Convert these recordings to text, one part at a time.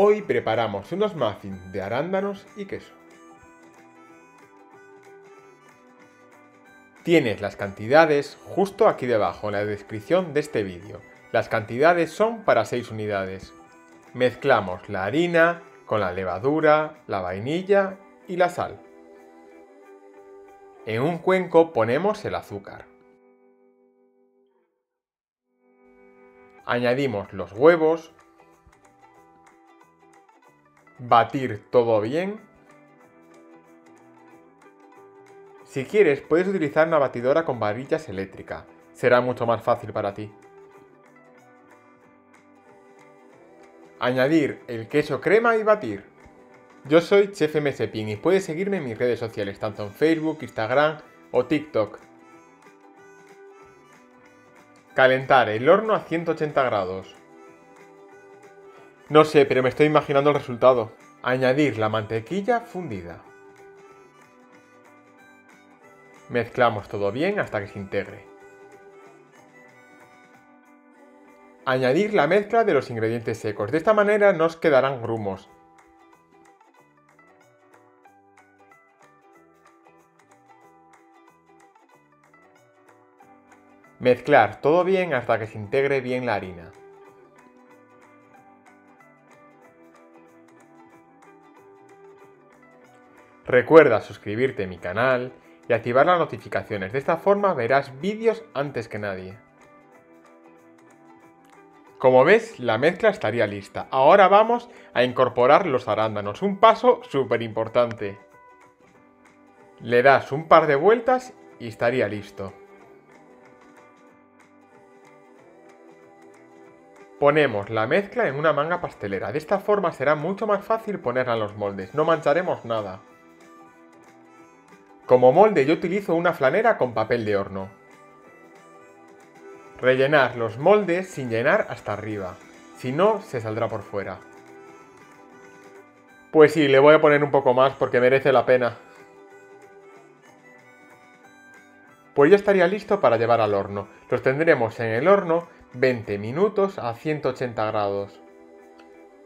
Hoy preparamos unos muffins de arándanos y queso. Tienes las cantidades justo aquí debajo en la descripción de este vídeo. Las cantidades son para 6 unidades. Mezclamos la harina con la levadura, la vainilla y la sal. En un cuenco ponemos el azúcar. Añadimos los huevos. Batir todo bien. Si quieres, puedes utilizar una batidora con varillas eléctricas. Será mucho más fácil para ti. Añadir el queso crema y batir. Yo soy Chef MSPin y puedes seguirme en mis redes sociales, tanto en Facebook, Instagram o TikTok. Calentar el horno a 180 grados. No sé, pero me estoy imaginando el resultado. Añadir la mantequilla fundida. Mezclamos todo bien hasta que se integre. Añadir la mezcla de los ingredientes secos. De esta manera no os quedarán grumos. Mezclar todo bien hasta que se integre bien la harina. Recuerda suscribirte a mi canal y activar las notificaciones. De esta forma verás vídeos antes que nadie. Como ves, la mezcla estaría lista. Ahora vamos a incorporar los arándanos. Un paso súper importante. Le das un par de vueltas y estaría listo. Ponemos la mezcla en una manga pastelera. De esta forma será mucho más fácil ponerla en los moldes. No mancharemos nada. Como molde yo utilizo una flanera con papel de horno. Rellenar los moldes sin llenar hasta arriba, si no se saldrá por fuera. Pues sí, le voy a poner un poco más porque merece la pena. Pues ya estaría listo para llevar al horno. Los tendremos en el horno 20 minutos a 180 grados.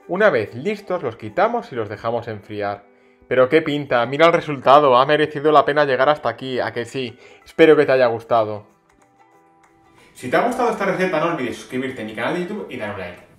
Una vez listos los quitamos y los dejamos enfriar. Pero qué pinta, mira el resultado, ha merecido la pena llegar hasta aquí, ¿a que sí? Espero que te haya gustado. Si te ha gustado esta receta no olvides suscribirte a mi canal de YouTube y dar un like.